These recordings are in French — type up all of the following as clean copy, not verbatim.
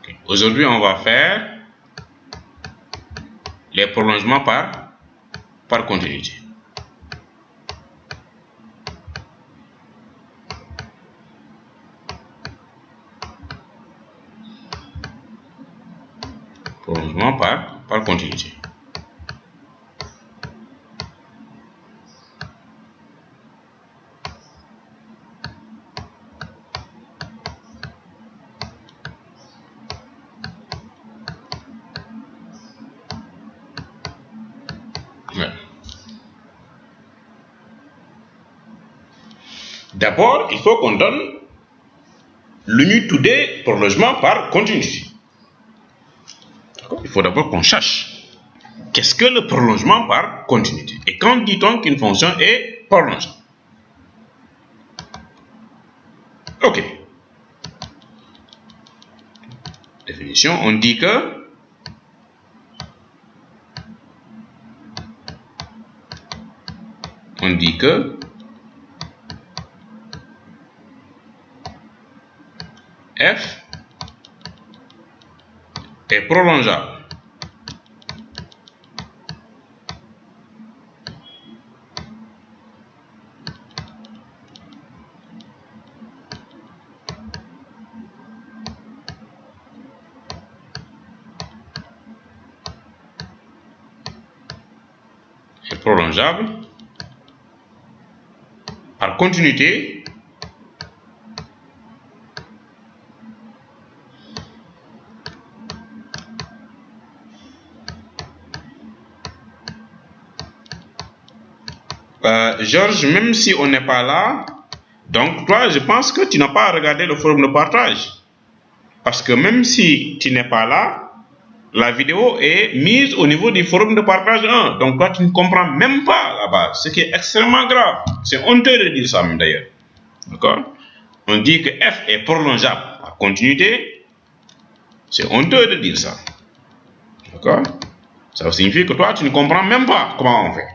Okay. Aujourd'hui, on va faire les prolongements par continuité. Prolongement par continuité. Ouais. D'abord, il faut qu'on donne l'unité de prolongement par continuité. Il faut d'abord qu'on cherche qu'est-ce que le prolongement par continuité. Et quand dit-on qu'une fonction est prolongée? Ok. Définition, on dit que f est prolongeable par continuité Georges, même si on n'est pas là, donc toi, je pense que tu n'as pas regardé le forum de partage. Parce que même si tu n'es pas là, la vidéo est mise au niveau du forum de partage 1. Donc toi, tu ne comprends même pas là-bas, ce qui est extrêmement grave. C'est honteux de dire ça même d'ailleurs. D'accord? On dit que f est prolongeable par continuité. C'est honteux de dire ça. D'accord? Ça signifie que toi, tu ne comprends même pas comment on fait.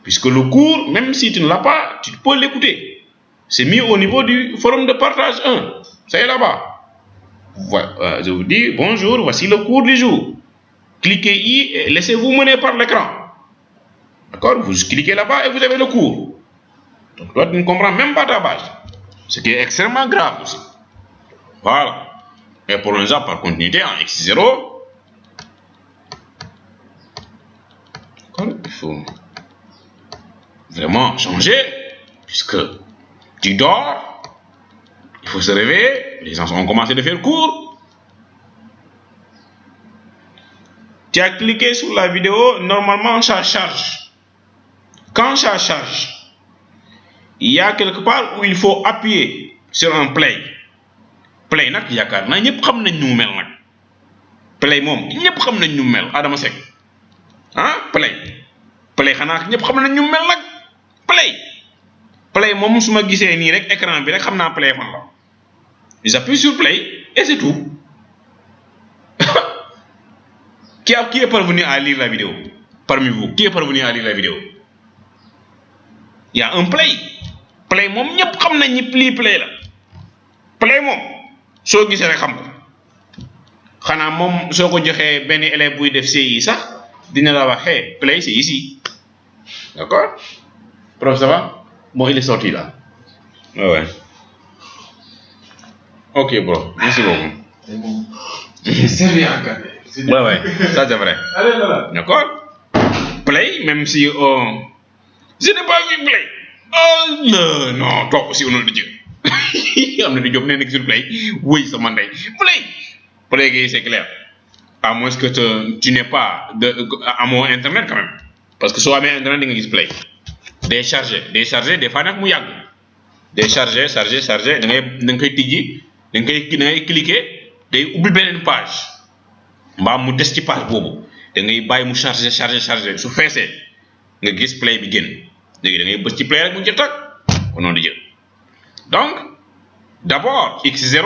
Puisque le cours, même si tu ne l'as pas, tu peux l'écouter. C'est mis au niveau du forum de partage 1. C'est là-bas. Voilà, je vous dis bonjour, voici le cours du jour. Cliquez y et laissez-vous mener par l'écran. D'accord? Vous cliquez là-bas et vous avez le cours. Donc toi, tu ne comprends même pas ta base. Ce qui est extrêmement grave aussi. Voilà. Et pour l'instant, par continuité, en x0, il faut vraiment changer, puisque tu dors, il faut se réveiller, les enfants ont commencé à faire cours. Tu as cliqué sur la vidéo, normalement ça charge. Quand ça charge, il y a quelque part où il faut appuyer sur un play. Play nak yaakaar naa ñëpp xam nañ ñu mel nag. Play moom ñëpp xam nañ ñu mel Adama Seck ah play xanaa ñëpp xam nañ ñu mel nag play moom su ma gisee nii rek écran bi rek xam naa play fan la. J'appuie sur play et c'est tout. Qui est parvenu à lire la vidéo parmi vous? Qui est parvenu à lire la vidéo? Il y a un play moom ñëpp xam nañ ni lii play la. Play moom soo gisee rek xam ko xanaa moom soo ko joxee benn élève buy def CI sax dina la wax hey play c'est ici. D'accord? Prof, ça va? Bon, il est sorti là. Ouais. Ok, bro. Merci beaucoup. C'est bon. C'est bien, quand même. Ouais, ça c'est vrai. Allez, là. D'accord? Play, même si je n'ai pas vu play. Oh non, toi aussi au nom de Dieu. Am na di job nee sur play. Oui, ça m'en play, c'est clair. À moins que tu n'aies pas à mon internet quand même. Parce que soit bien internet, tu play. Décharger, des fois, nak mu yàgg. Décharger, charger, da ngay koy tijji, da ngay cliquer, day ubbi beneen page. Mbaa mu des ci page boobu. Da ngay bàyyi mu charger. Su feesee nga gis play bi génn. Léegi da ngay bës ci play rek mu jël tak. Au nom de Dieu. Donc, d'abord, x0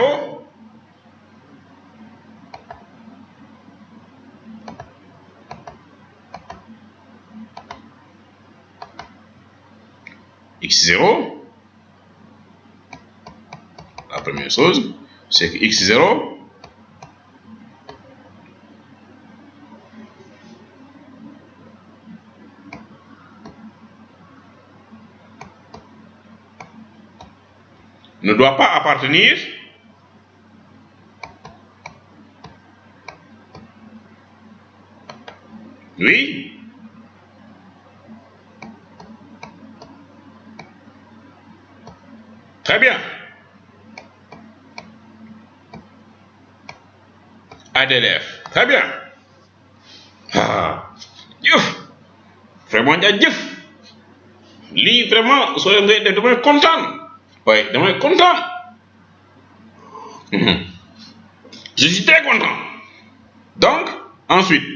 la première chose, c'est que x0 ne doit pas appartenir oui très bien à des élèves très bien ah jëf vraiment jaajëf lii vraiment soo leen ngay def damay kontaan waaye damay kontaan je suis très content donc ensuite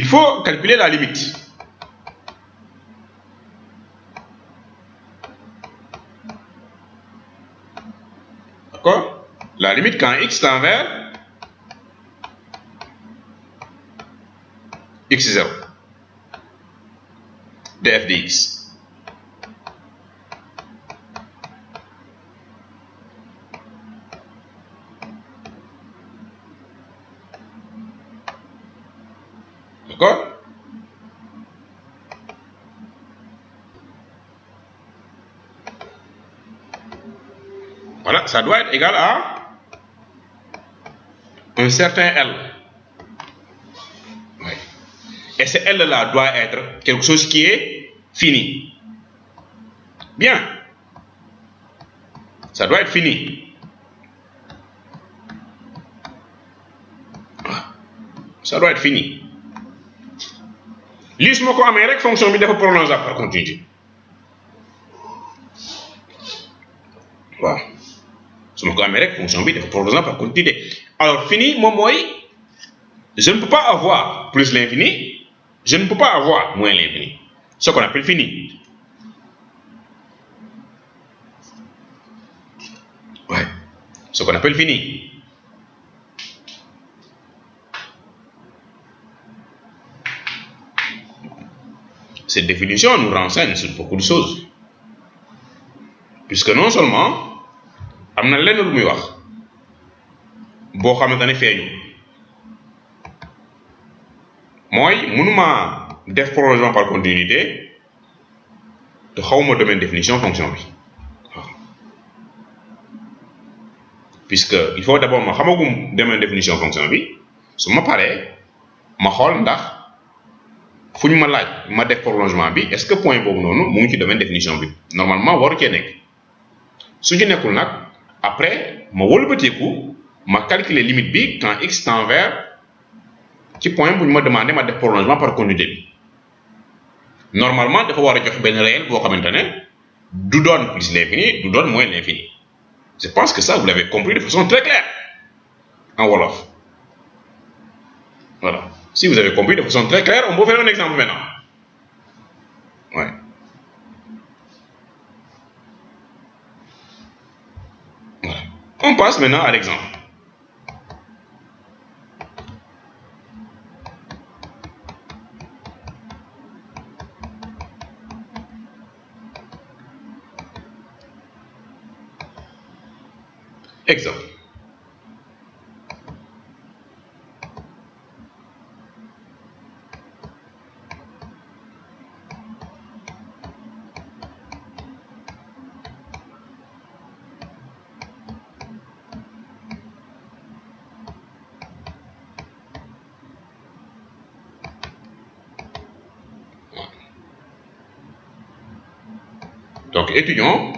il faut calculer la limite d'accord la limite quand x tend vers x0 de f de x d'accord voilà ça doit être égal à un certain L oui. Et ce L là doit être quelque chose qui est fini bien ça doit être fini ça doit être fini lii su ma ko amee rek fonction bi dafa prolongeable par continuité waaw su ma ko amee rek fonction bi dafa prolongeable par continuité alors fini moom mooy je ne peux pas avoir plus l'infini je ne peux pas avoir moins l'infini ce qu'on appelle fini ouais ce qu'on appelle fini cette définition nous renseigne sur beaucoup de choses puisque non seulement am na lenn lu muy wax boo xamante ne feeñu mooy mënuma def prolongement par continuité te xawma domaine définition fonction bi waaw puisque il faut d'abord ma xamagum domaine définition fonction bi su ma paree ma xool ndax fu ñu ma laaj ma def prolongement bi est-ce que point boobu noonu mu ngi ci domaine définition bi normalement waru cee nekk su ci nekkul nag après ma wëlbateeku ma calculer limite bi quand x tend vers ci point bu ñu ma demandé ma def prolongement par continuité bi normalement dafa war a jox benn réel boo xamante ne du doon plus l'infini du doon moins l'infini je pense que ça vous l'avez compris de façon très claire en wolof voilà si vous avez compris de façon très claire on peut faire un exemple maintenant ouais voilà on passe maintenant à l'exemple exemple donc étudions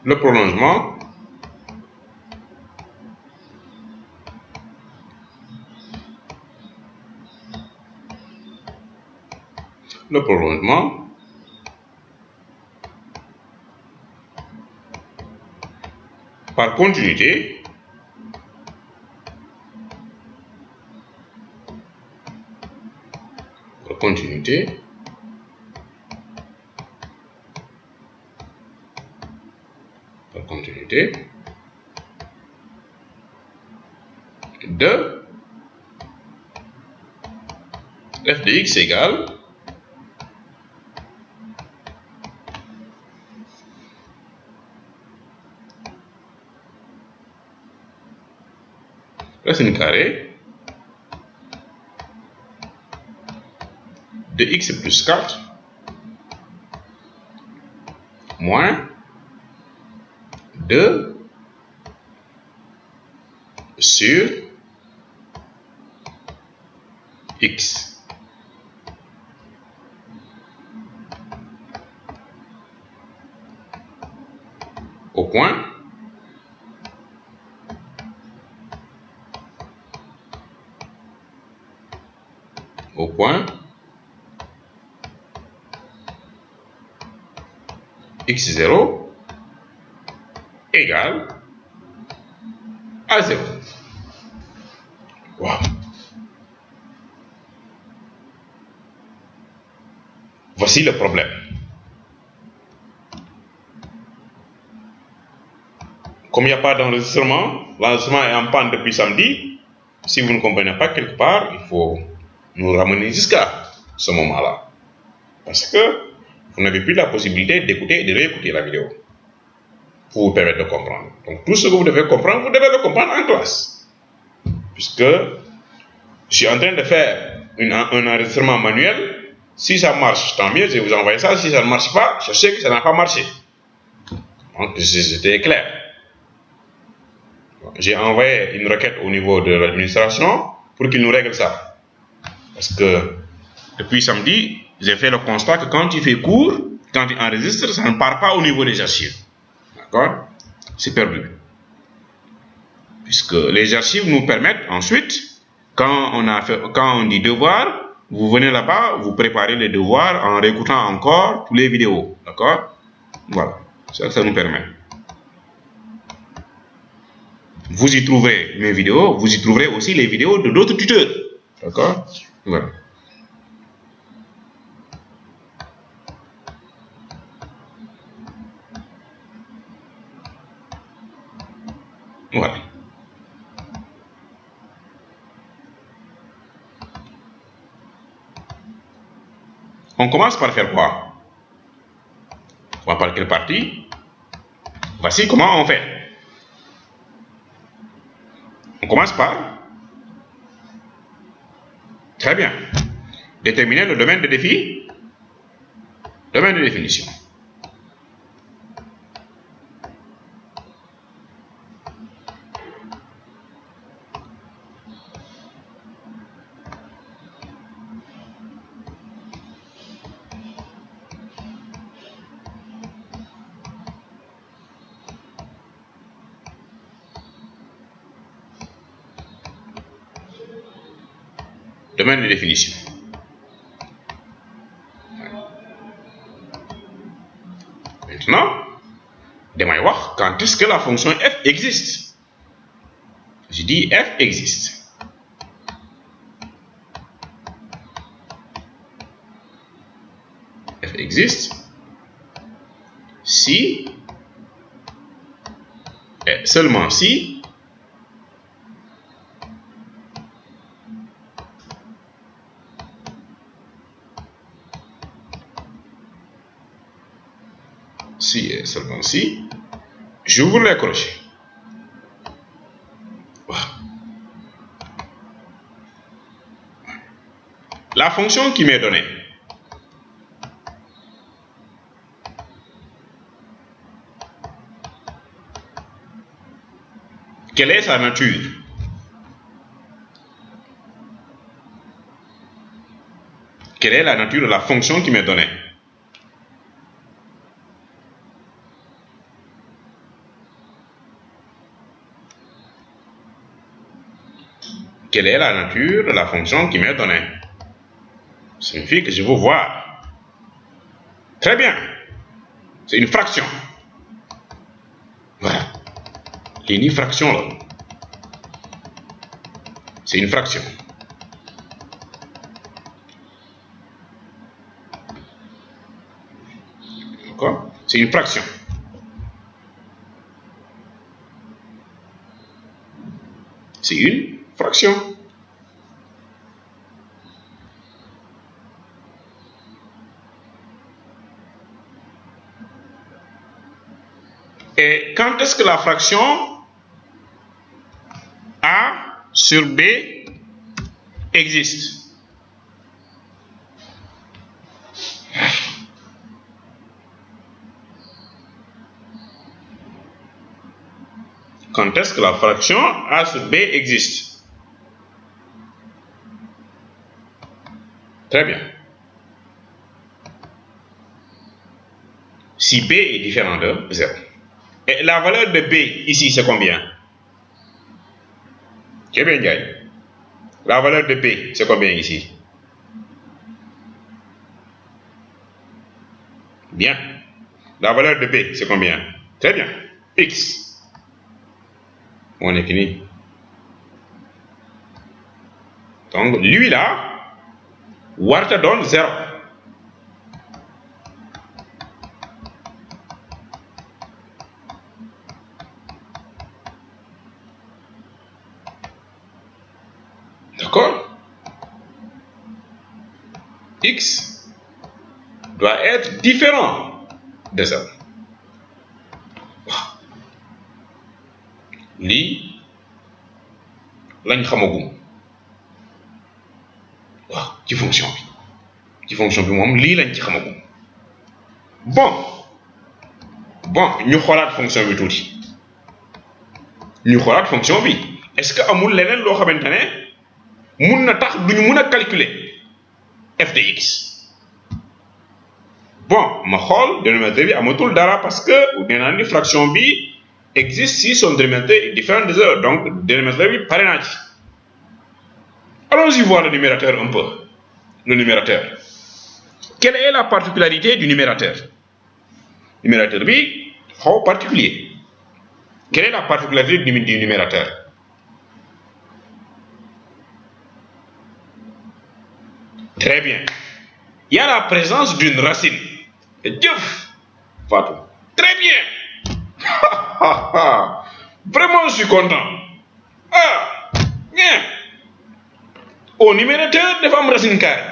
le prolongement par continuité de f de x égale racine carrée de x plus 4 moins 2 sur x. Au point x0 égale à 0. Wow. Voici le problème. Comme il n'y a pas d'enregistrement, l'enregistrement est en panne depuis samedi. Si vous ne comprenez pas quelque part, il faut nous ramener jusqu'à ce moment-là. Parce que vous n'avez plus la possibilité d'écouter et de réécouter la vidéo pour vous permettre de comprendre. Donc tout ce que vous devez comprendre, vous devez le comprendre en classe. Puisque je suis en train de faire un enregistrement manuel. Si ça marche, tant mieux, je vais vous envoyer ça. Si ça ne marche pas, je sais que ça n'a pas marché. Donc c'était clair. J'ai envoyé une requête au niveau de l'administration pour qu'ils nous règlent ça. Parce que depuis samedi, j'ai fait le constat que quand tu fais cours, quand tu enregistres, ça ne part pas au niveau des archives. D'accord? C'est perdu. Puisque les archives nous permettent ensuite, quand on dit devoir, vous venez là-bas, vous préparez les devoirs en réécoutant encore toutes les vidéos. D'accord? Voilà. C'est ça que ça nous permet. Vous y trouverez mes vidéos, vous y trouverez aussi les vidéos de d'autres tuteurs. D'accord? Voilà. Voilà. On commence par faire quoi? On va par quelle partie? Voici comment on fait. On commence par... Très bien. Déterminer le domaine de défi. Domaine de définition. Domaine de définition. Maintenant, damay wax quand est-ce que la fonction f existe. Je dis f existe. F existe si et seulement si et seulement si j'ouvre les crochets. La fonction qui m'est donnée, quelle est sa nature? Quelle est la nature de la fonction qui m'est donnée? Quelle est la nature de la fonction qui m'est donnée? Ça signifie que je veux voir. Très bien. C'est une fraction. Voilà. C'est une fraction là. C'est une fraction. D'accord? C'est une fraction. C'est une fraction. Et quand est-ce que la fraction a sur B existe. Quand est-ce que la fraction A sur B existe? Très bien. Si B est différent de 0. Et la valeur de B ici, c'est combien? C'est bien, Ndiaye. La valeur de B, c'est combien ici? Bien. La valeur de B, c'est combien? Très bien. X. On est fini. Donc, lui là, warta donne 0. D'accord? X doit être différent de 0. Lii lañ xamagum waaw ci fonction bi moom lii lañ ci xamagum bon ñu xoolaat fonction bi tuuti est-ce que amul leneen loo xamante ne mun na tax duñu mun a calculer f de x? Bon ma xool dénominateur bi amatul dara parce que nee naa ni fraction bi existe si son dénominateur est différent de 0. Donc, dénominateur bi pare naa ci. Allons-y voir le numérateur un peu. Le numérateur. Quelle est la particularité du numérateur? Numérateur bi xaw particulier. Quelle est la particularité du numérateur? Très bien. Il y a la présence d'une racine. Jëf Fatou. Très bien. Vraiment, je suis content. Bien. Au numérateur, dafa am racine carrée.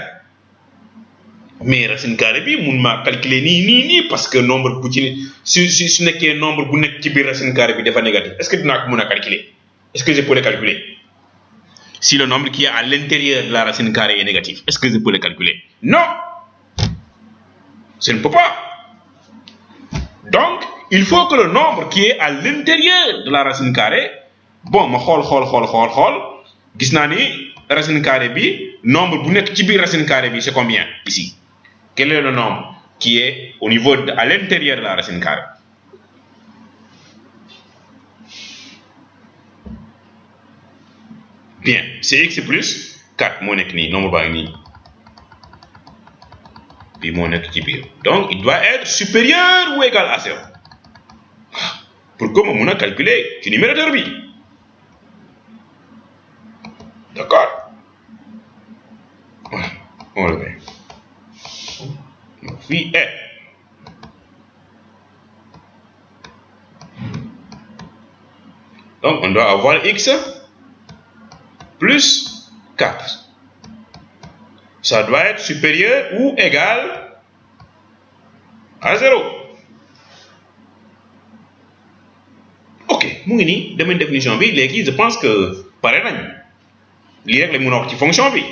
Mais racine carrée bi mun maa calculer nii parce que nombre bu ci su nekkee nombre bu nekk ci biir racine carrée bi dafa négatif. Est-ce que dinaa ko mun a calculer? Est-ce que je peux le calculer? Si le nombre qui est à l'intérieur de la racine carrée est négatif, est-ce que je peux le calculer? Non. Je ne peux pas. Donc, il faut que le nombre qui est à l'intérieur de la racine carrée, bon ma xool gis naa ni racine carrée bi nombre bu nekk ci biir racine carrée bi c'est combien ici? Quel est le nombre qui est au niveau à l'intérieur de la racine carrée? Bien, c'est x plus 4 moo nekk nii nombre baa ngi nii bi moo nekk ci biir, donc il doit être supérieur ou égal à 0 pour que ma mun a calculer ci numérateur bi. D'accord? Voilà, on le met. Donc fii est. Donc on doit avoir x plus 4. Ça doit être supérieur ou égal à 0. Ok mu ngi nii demain définition bi léegi je pense que pare nañ lii rek la mun a wax ci fonction bi.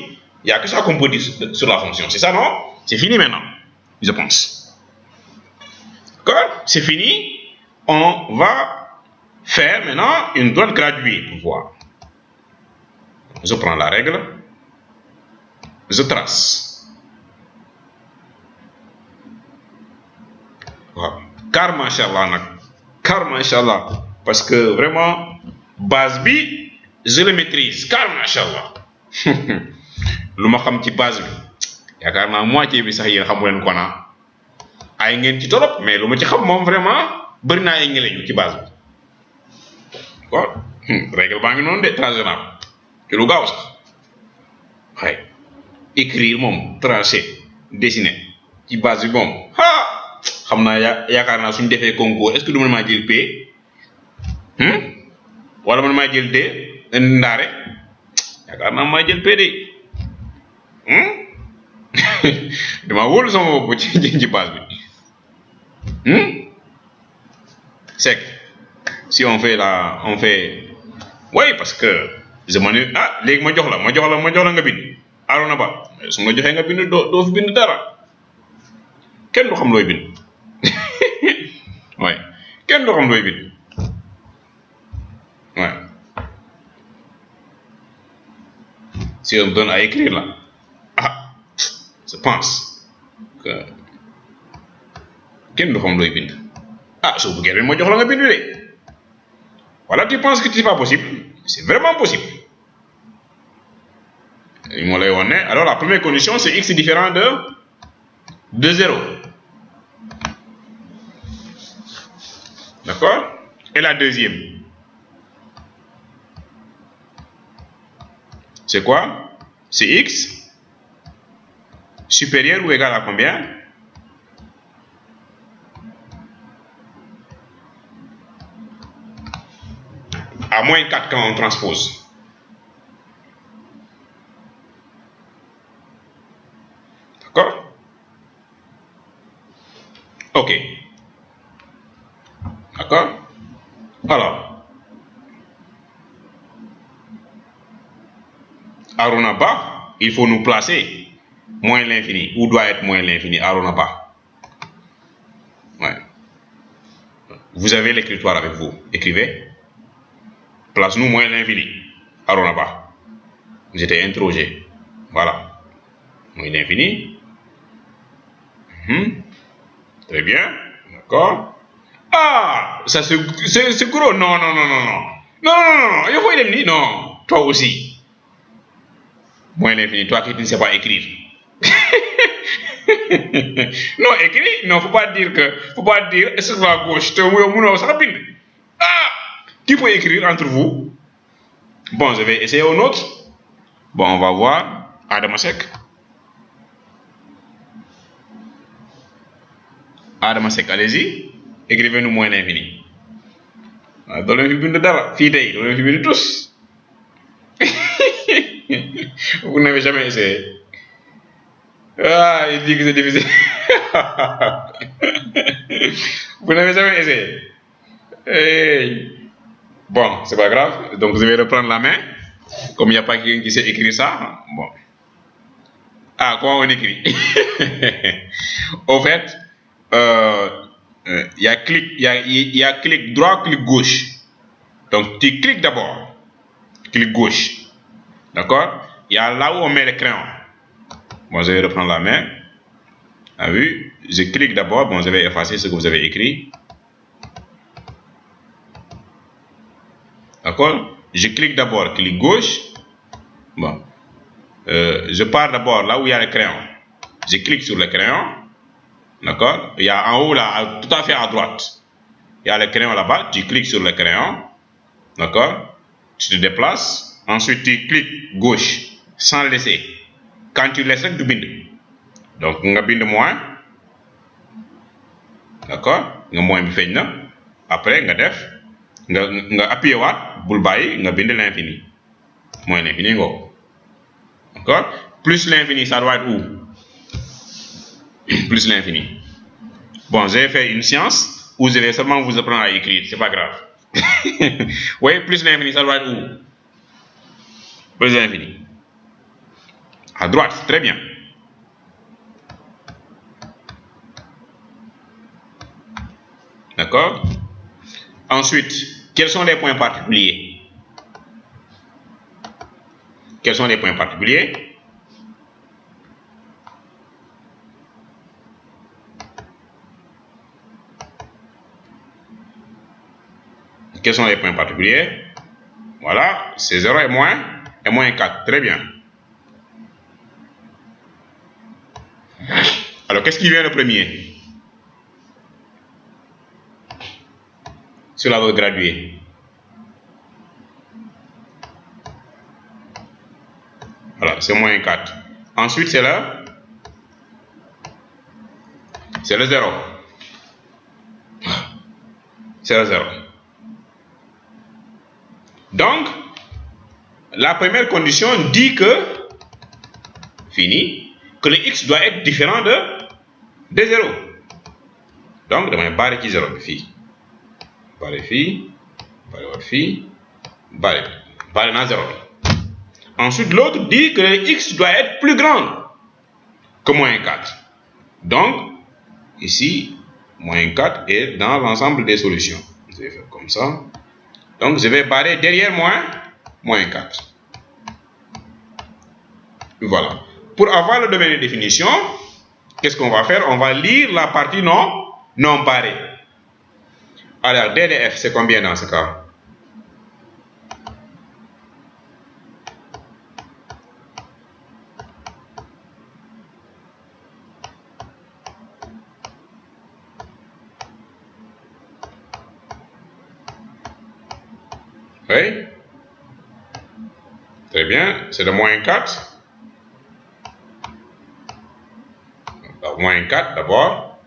Il n'y a que ça qu'on peut dire sur la fonction, c'est ça, non? C'est fini maintenant, je pense. D'accord? C'est fini. On va faire maintenant une droite graduée pour voir. Je prends la règle, je trace. Voilà. Car machallah, parce que vraiment base bi je le maîtrise, car machallah. lu ma xam ci base bi yaakaar naa moitié bi sax yéen xamu leen ko naa ay ngeen ci torop mais lu ma ci xam moom vraiment bëri naa ay ngeleñu ci base bi kon règle baa ngi noonu de transgénérable ci lu gaaw sax waaye écrire moom tracer dessiner ci base bi moom xam naa yaakaar naa suñu defee concours est-ce que du man maa jël P wala man maa jël D ndaare yaakaar naa maa jël P de dama wóolu sama bopp ci base bi c'est que si on fait oui parce que je me dis ah léegi ma jox la nga bind Arona Ba su ma joxee nga bind doo fi bind dara kenn du xam looy bind ouais kenn du xam looy bind ouais si on me donne à écrire là ah je pense que kenn du xam looy bind ah soo bëggee ren ma jox la nga bind de voilà tu penses que c'est pas possible c'est vraiment possible moo lay woon ne alors la première condition c'est x différent de 0 d'accord et la deuxième c'est quoi? C'est x supérieur ou égal à combien? À moins 4 quand on transpose. D'accord? Ok. D'accord? Alors, Arona Ba, il faut nous placer moins l'infini. Où doit être moins l'infini? Arona Ba. Ouais. Vous avez l'écritoire avec vous. Écrivez. Place-nous moins l'infini. Arona Ba. Vous êtes interrogé. Voilà. Moins l'infini. Très bien. D'accord. Ah, ça c'est gros. Non. Non. Il faut aller non. Toi aussi. Moins l'infini. Toi qui ne sais pas écrire. Non, écrit. Non, faut pas dire est-ce que à gauche. Ah, qui peut écrire entre vous? Bon, je vais essayer un autre. Bon, on va voir. Adamasek. Allez-y. Écrivez-nous moins l'infini. Dans le film de Dara, fidèle, dans le film de tous. Vous n'avez jamais essayé. Ah, il dit que c'est difficile. Vous n'avez jamais essayé. Hey. Bon, c'est pas grave. Donc, je vais reprendre la main. Comme il n'y a pas quelqu'un qui sait écrire ça. Bon. Ah, comment on écrit? Au fait, il y a clic droit, clic gauche. Donc, tu cliques d'abord. Clic gauche. D'accord? Il y a là où on met le crayon. Bon, je vais reprendre la main. Ah oui, je clique d'abord. Bon, je vais effacer ce que vous avez écrit. D'accord? Je clique d'abord, clic gauche. Bon. Je pars d'abord là où il y a le crayon. Je clique sur le crayon. D'accord? Il y a en haut là, tout à fait à droite. Il y a le crayon là-bas. Tu cliques sur le crayon. D'accord? Tu te déplaces. Ensuite, tu cliques gauche sans laisser. Quand tu laisses, tu bind. Donc, on bind moins. D'accord? On moins bi na. Après, on def. On appuie waat, bul bayi, on bind l'infini. Moins l'infini, go. D'accord? Plus l'infini, ça doit être où? Plus l'infini. Bon, j'ai fait une science où je vais seulement vous apprendre à écrire. C'est pas grave. Oui, plus l'infini, ça doit être où? Plus l'infini. À droite, très bien. D'accord? Ensuite, quels sont les points particuliers? Quels sont les points particuliers? Quels sont les points particuliers? Voilà, c'est 0 et moins 4. Très bien. Alors, qu'est-ce qui vient le premier? Sur la voie graduée. Voilà, c'est moins 4. Ensuite, c'est le 0. C'est le 0. Donc, la première condition dit que, que le x doit être différent de 0. Donc, demain, barre qui 0 fille. Barre fille, barre 0. Ensuite, l'autre dit que x doit être plus grand que moins 4. Donc, ici, moins 4 est dans l'ensemble des solutions. Je vais faire comme ça. Donc, je vais barrer derrière moins 4. Voilà. Pour avoir le domaine de définition, qu'est-ce qu'on va faire? On va lire la partie non barrée. Alors, D de F, c'est combien dans ce cas? Oui. Très bien. C'est de moins 4. Alors, moins 4 d'abord.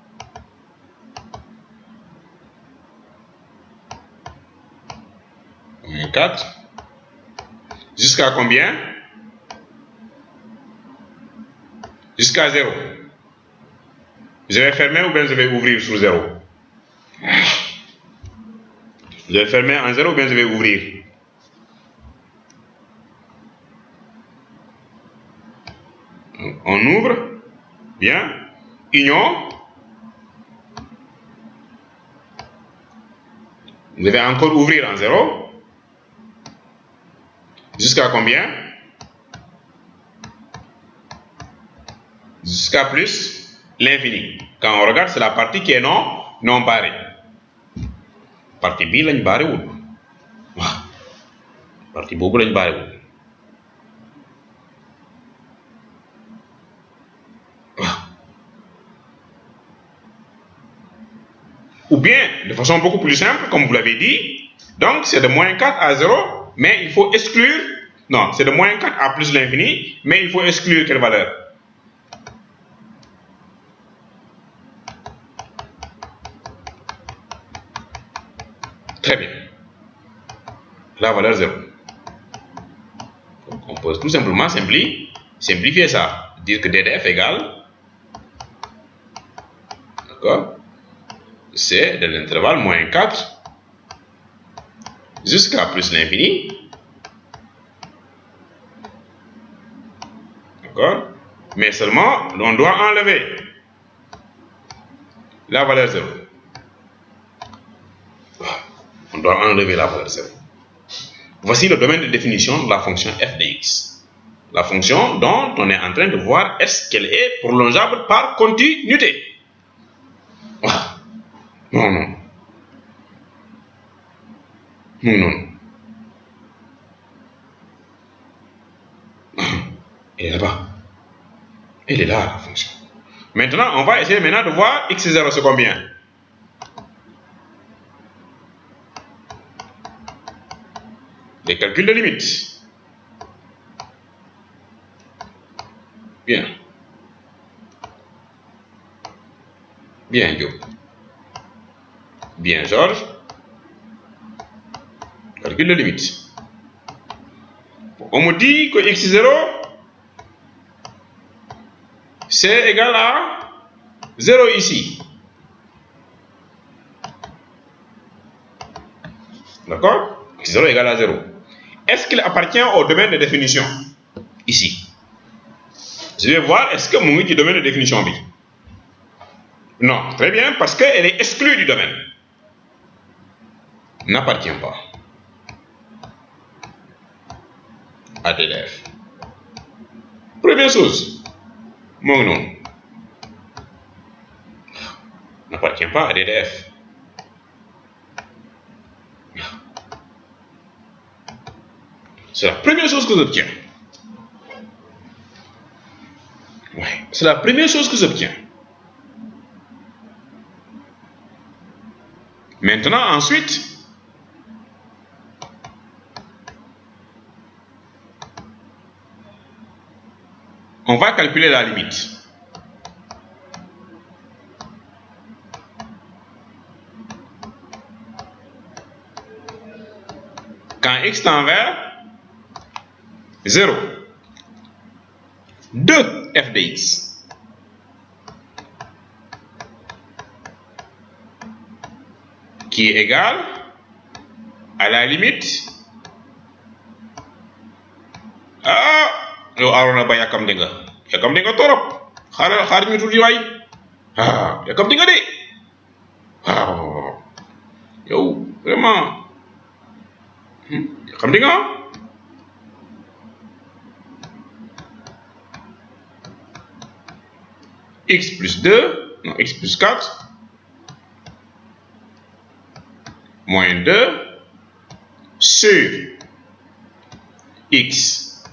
Moins 4. Jusqu'à combien? Jusqu'à 0. Je vais fermer ou bien je vais ouvrir sur 0? Je vais fermer en 0 ou bien je vais ouvrir? On ouvre. Bien. Union. Je vais encore ouvrir en 0. Jusqu'à combien? Jusqu'à plus l'infini. Quand on regarde, c'est la partie qui est non barrée. Partie B lañ barré wul. Waaw. Partie boobu lañ barré wul. Waaw. Ou bien, de façon beaucoup plus simple, comme vous l'avez dit, donc c'est de moins 4 à 0, mais il faut exclure, non, c'est de moins 4 à plus l'infini, mais il faut exclure quelle valeur? Très bien. La valeur 0. Donc on peut tout simplement simplifier ça. Dire que DDF égale, d'accord, c'est de l'intervalle moins 4 jusqu'à plus l'infini. D'accord? Mais seulement, on doit enlever la valeur 0. On doit enlever la valeur 0. Voici le domaine de définition de la fonction f de x. La fonction dont on est en train de voir est-ce qu'elle est prolongeable par continuité. Voilà. Non. Elle est là-bas. Elle est là, la fonction. Maintenant, on va essayer maintenant de voir x0 c'est combien. Les calculs de limite. Bien. Bien, Joe. Bien, Georges. Calcul de limite. On me dit que x0 c'est égal à 0 ici. D'accord? X0 égale à 0. Est-ce qu'il appartient au domaine de définition? Ici. Je vais voir est-ce que mon du domaine de définition B. Non, très bien, parce qu'elle est exclue du domaine. N'appartient pas à DDF. Première chose, mon nom n'appartient pas à DDF. C'est la première chose que j'obtiens. Oui, c'est la première chose que j'obtiens. Maintenant, ensuite, on va calculer la limite. Quand x tend vers 0 de f de x qui est égal à la limite ah yow Arona Ba yàkkamti nga torop xaar ñu tuuti waay yàkkamti nga de waaw yow vraiment yàkkamti nga x plus 2 non x plus 4 moins 2 sur x.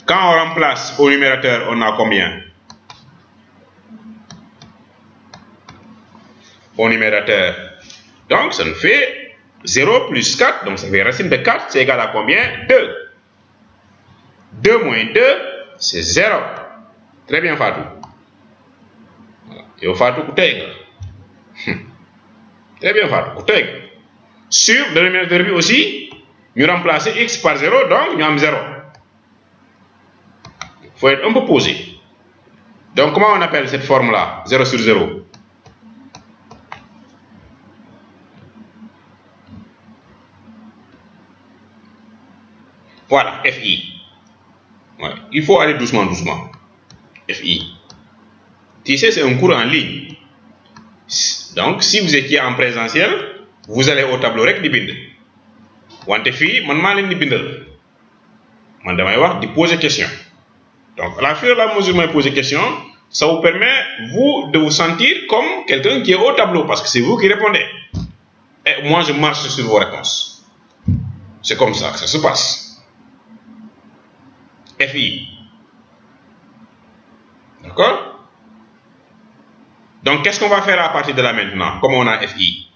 Quand on remplace au numérateur, on a combien? Au numérateur. Donc, ça nous fait 0 plus 4. Donc, ça fait racine de 4, c'est égal à combien? 2. 2 moins 2, c'est 0. Très bien, Fatou. Et au Fatou, très bien, Fatou. Sur le numérateur aussi, nous remplacer x par 0, donc nous avons 0. Il faut être un peu posé. Donc, comment on appelle cette forme-là? 0 sur 0. Voilà, FI. Ouais. Il faut aller doucement. FI. Tu sais, c'est un cours en ligne. Donc, si vous étiez en présentiel, vous allez au tableau rek di bind. Wante fii man maa leen di bindal. Man damay wax di poser question. Donc, à la fur et à mesure que je pose des questions, ça vous permet, vous, de vous sentir comme quelqu'un qui est au tableau, parce que c'est vous qui répondez. Et moi, je marche sur vos réponses. C'est comme ça que ça se passe. FI. D'accord? Donc, qu'est-ce qu'on va faire à partir de là maintenant, comme on a FI?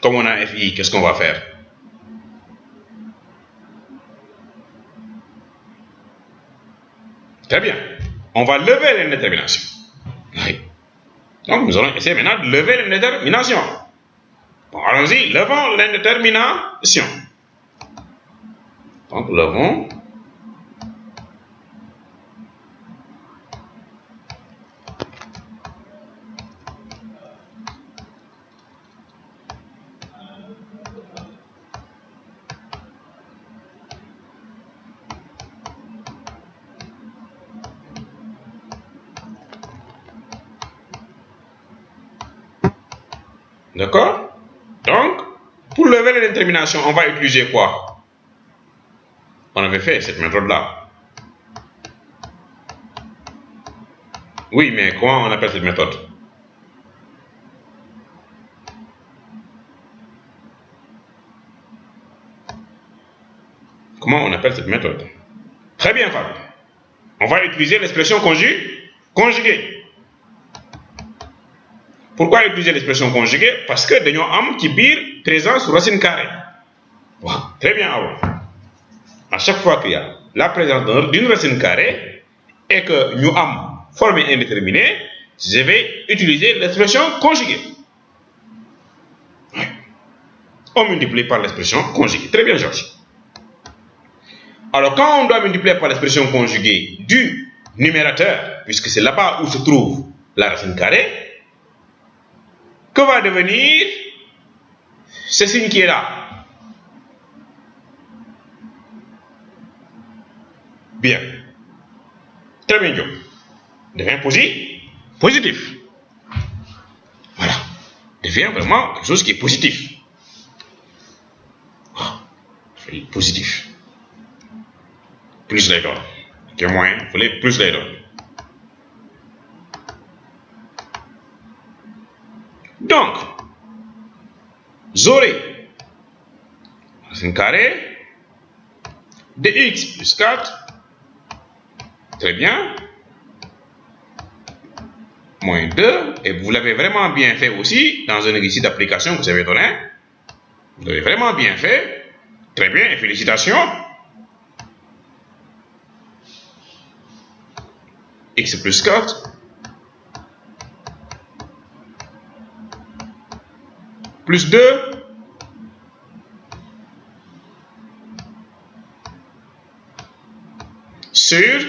Comme on a FI, qu'est-ce qu'on va faire? Très bien. On va lever l'indétermination. Oui. Donc, nous allons essayer maintenant de lever l'indétermination. Bon, allons-y, levons l'indétermination. Donc, levons. D'accord? Donc, pour lever l'indétermination, on va utiliser quoi? On avait fait cette méthode-là. Oui, mais comment on appelle cette méthode? Comment on appelle cette méthode? Très bien, Fabien. On va utiliser l'expression conjuguée. Pourquoi utiliser l'expression conjuguée? Parce que nous avons qui bir présent sur racine carrée. Wow. Très bien, alors. À chaque fois qu'il y a la présence d'une racine carrée et que nous avons formé indéterminée, je vais utiliser l'expression conjuguée. On multiplie par l'expression conjuguée. Très bien, Georges. Alors, quand on doit multiplier par l'expression conjuguée du numérateur, puisque c'est là-bas où se trouve la racine carrée, que va devenir ce signe qui est là? Bien. Très bien, Joe. Devient positif. Voilà. Devient vraiment quelque chose qui est positif. Positif. Plus les donne. Que moins, il fallait plus les donne. Donc, j'aurai racine carrée de x plus 4, très bien, moins 2, et vous l'avez vraiment bien fait aussi dans un exercice d'application que vous avez donné. Vous l'avez vraiment bien fait, très bien, et félicitations. X plus 4 plus 2 sur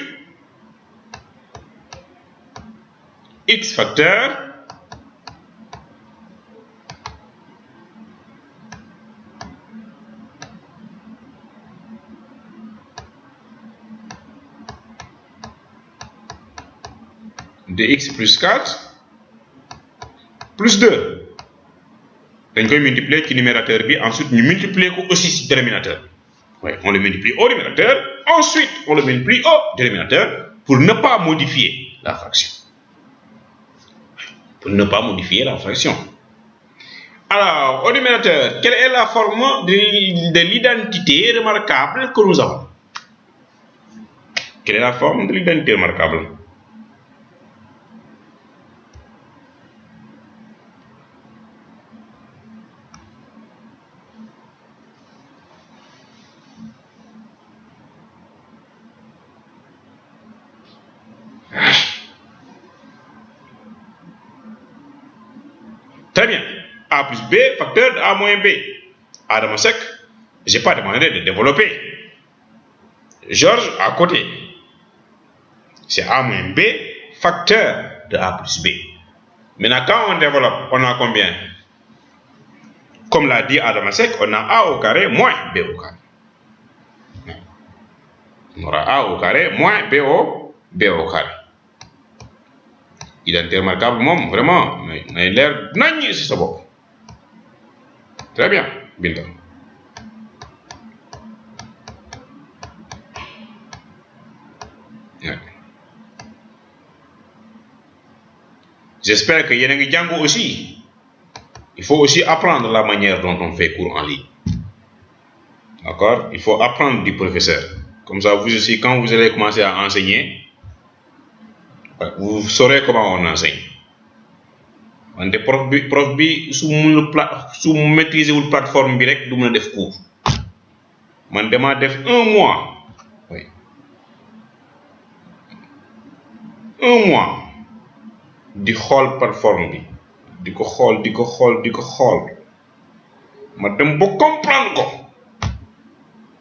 x facteur de x plus 4 plus 2. On peut multiplier le numérateur, ensuite nous multiplier aussi le dénominateur. Ouais, on le multiplie au numérateur, ensuite on le multiplie au dénominateur pour ne pas modifier la fraction. Pour ne pas modifier la fraction. Alors, au numérateur, quelle est la forme de l'identité remarquable que nous avons? Quelle est la forme de l'identité remarquable? Très bien. A plus B, facteur de A moins B. Adama Seck, je n'ai pas demandé de développer. Georges, à côté. C'est A moins B, facteur de A plus B. Maintenant, quand on développe, on a combien? Comme l'a dit Adama Seck, on a A au carré moins B au carré. On aura A au carré moins B au carré. Identité remarquable, vraiment, on a l'air nagné sur ce bopp. Très bien, Binta. Ouais. J'espère que y a un Django aussi. Il faut aussi apprendre la manière dont on fait cours en ligne. D'accord? Il faut apprendre du professeur. Comme ça, vous aussi, quand vous allez commencer à enseigner, vous saurez comment on enseigne. On est prof bi sous maîtriser la plateforme direct du def cours. Man dama def 1 mois. Oui. 1 mois di xool plateforme bi di ko xool ma dem ba comprendre ko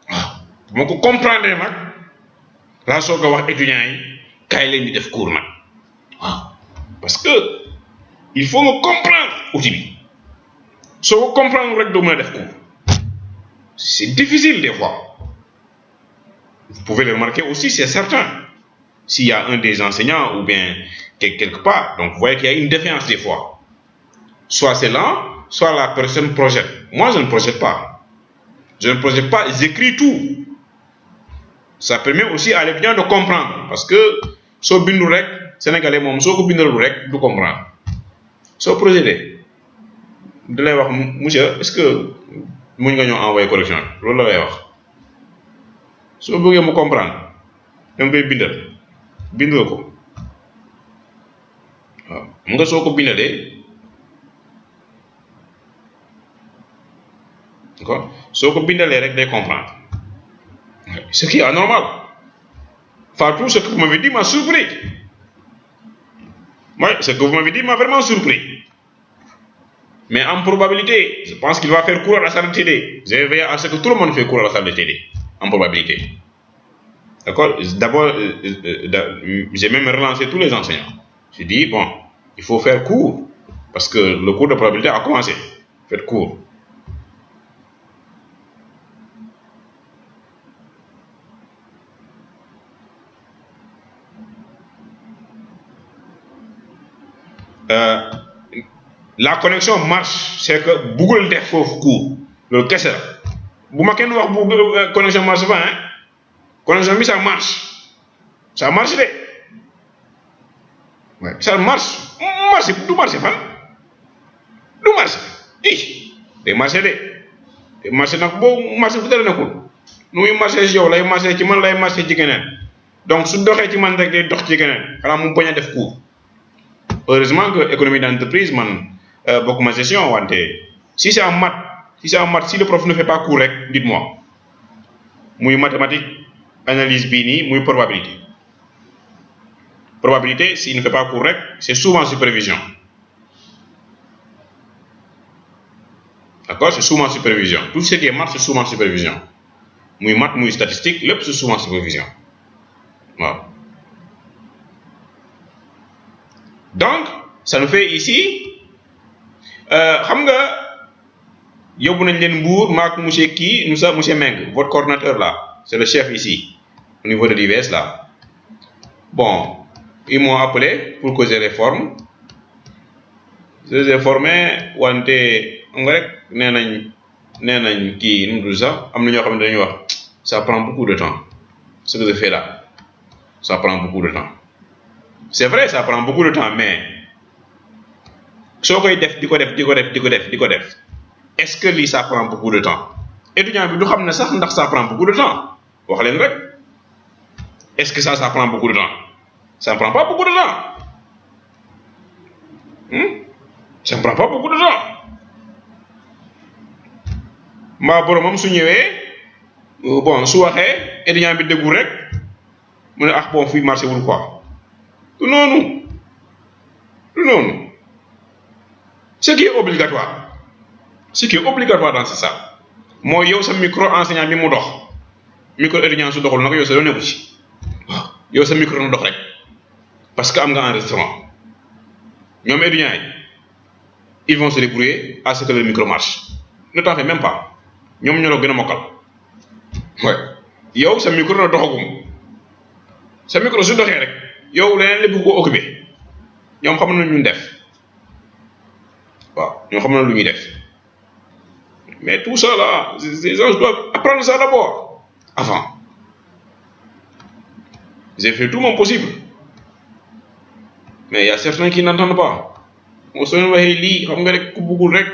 waaw bu ma ko comprendre nag laa soog a wax étudiants yi kaay leen di def cours nag waaw parce que il faut me comprendre outil bi soo ko comprendre rek doo mën a def cours c'est difficile des fois. Vous pouvez le remarquer aussi, c'est certain. S'il y a un des enseignants ou bien quelque part, donc vous voyez qu'il y a une défiance des fois. Soit c'est lent, soit la personne projette. Moi, je ne projette pas. Je ne projette pas, j'écris tout. Ça permet aussi à l'étudiant de comprendre. Parce que, si bindu rek, Sénégalais, si vous bindu rek, vous comprendre. Si vous procédez, vous allez voir, monsieur, est-ce que vous avez envoyé correction? C'est ce que vous allez voir. Si vous voulez me comprendre, vous pouvez bindal ko. waaw mu nga soo ko bindalee d'accord soo ko bindalee rek day comprendre ce qui est anormal. Fatou, ce que vous m'avez dit m'a surpris. Oui, ce que vous m'avez dit m'a vraiment surpris. Mais en probabilité, je pense qu'il va faire cours à la salle de TD. J'ai veillé à ce que tout le monde fait cours à la salle de TD. En probabilité. D'accord? D'abord, j'ai même relancé tous les enseignants. J'ai dit, bon, il faut faire cours. Parce que le cours de probabilité a commencé. Faites cours. La connexion marche, c'est que Google def foofu cours. Le kese la. Bu ma kenn wax bu connexion marche pas, hein? Connexion bi ça marche. Ça marche de. Ouais, ça marche. Marche, du marche fan. Du marche. Day marché de. Day marché nag boo marché fu dara nekkul. Nu muy marché ci yow lay marché ci man lay marché ci keneen. Donc su doxee ci man rek day dox ci keneen. Xanaa mu bañ a def cours. Heureusement que économie d'entreprise, beaucoup ma gestion, si c'est en maths, si le prof ne fait pas cours, dites-moi. Moi, mathématiques, analyse bini, moi, probabilité. Probabilité, s'il ne fait pas cours, c'est souvent supervision. D'accord? C'est souvent supervision. Tout ce qui est maths, c'est souvent supervision. Moi, maths, moi, statistique, l'autre, c'est souvent supervision. Voilà. Donc, ça nous fait ici, xam nga yóbbu nañ leen Mbour maak monsieur kii nous sommes monsieur Meng, votre coordinateur là, c'est le chef ici, au niveau de l'UVS là. Bon, ils m'ont appelé pour que je les forme. Je les ai formés wante nga rek nee nañ kii nu mu tudd sax am na ñoo xam ne dañuy wax ça prend beaucoup de temps ce que je fais là ça prend beaucoup de temps c'est vrai ça prend beaucoup de temps mais soo koy def di ko def est-ce que lii ça prend beaucoup de temps étudiant bi du xam ne sax ndax ça prend beaucoup de temps wax leen rek est-ce que ça prend beaucoup de temps ça ne prend pas beaucoup de temps ça ne prend pas beaucoup de temps mbaa boromam su ñëwee bon su waxee étudiant bi déggu rek mu ne ah bon fii marché wul quoi du noonu ce qui est obligatoire dans c'est ça mooy yow sa micro enseignant bi mu dox micro étudiant su doxul nag yow sa doon nekku ci waaw yow sa micro na dox rek parce que am nga enregistrement ñoom étudiants yi ils vont se débrouiller à ce que le micro marche ne t'en fais même pas ñoom ñoo la gën a mokkal ouais yow sa micro na doxagum sa micro su doxee rek yow leneen lépp ko occupé ñoom xam nañ lu ñu def waaw ñoo xam nañ lu ñuy def mais tout ça là les gens doivent apprendre ça d'abord avant j'ai fait tout mon possible mais il y a certains qui n'entendent pas moo soo waxee lii xam nga rek ku bëggul rek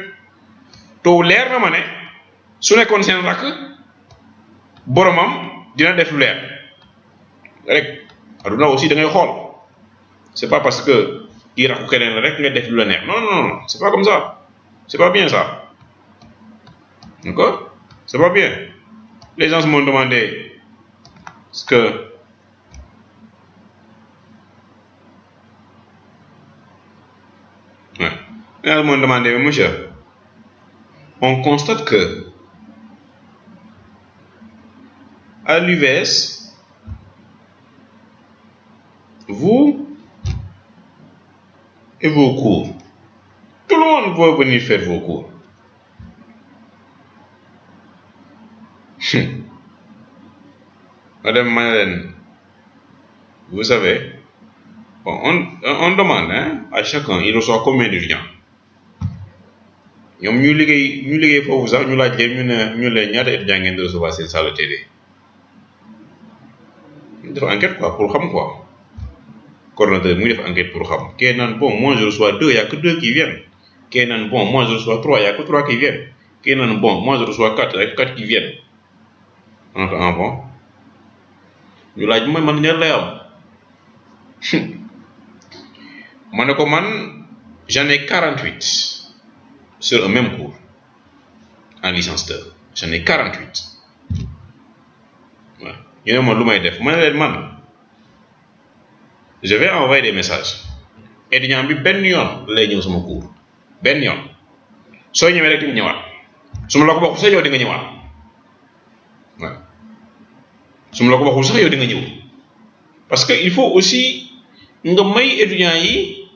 taw leer na ma ne su nekkoon seen rakk boromam dina def lu leer rek aduna aussi da ngay xool c'est pas parce que kii rakku keneen la rek nga def lu la neex non c'est pas comme ça c'est pas bien ça d'accord c'est pas bien les gens m'ont demandé ce que les gens m'ont demandé mais monsieur on constate que à l'UVS vous et vos cours tout le monde peut venir faire vos cours Madame Madeleine, vous savez, bon, on demande à chacun, il reçoit combien d'étudiants. ñoom ñu liggéey foofu sax ñu laaj leen ñu leen ñaata étudiants ngeen di recevoir seen salle TD ñu def enquête quoi pour xam quoi coordonnateur muy def enquête pour xam kee naan bon moi je reçois 2 y a que 2 qui viennent kee naan bon moi je reçois 3 y a que 3 qui viennent kee naan bon moi je reçois 4 y a que 4 qui viennent en bon ñu laaj man ñaar lay am ma ne ko man j'en ai 48 sur un même cours en licence 2 j'en ai 48 waaw ñu ne ma lu may def ma ne leen man je vais envoyer des messages étudiant bi benn yoon lay ñëw sama cours benn yoon soo ñëwee rek di nga ñëwaat su ma la ko waxul sax yow di nga ñëwaat waaw su ma la ko waxul sax yow di nga ñëw parce que il faut aussi nga may étudiants yi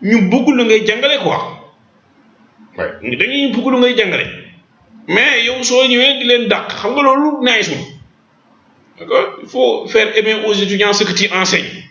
ñu bëgg lu ngay jàngale quoi waaye dañuy bëgg lu ngay jàngale mais yow soo ñëwee di leen dàq xam nga loolu naay suñ d'accord il faut faire aimer aux étudiants ce que tu enseignes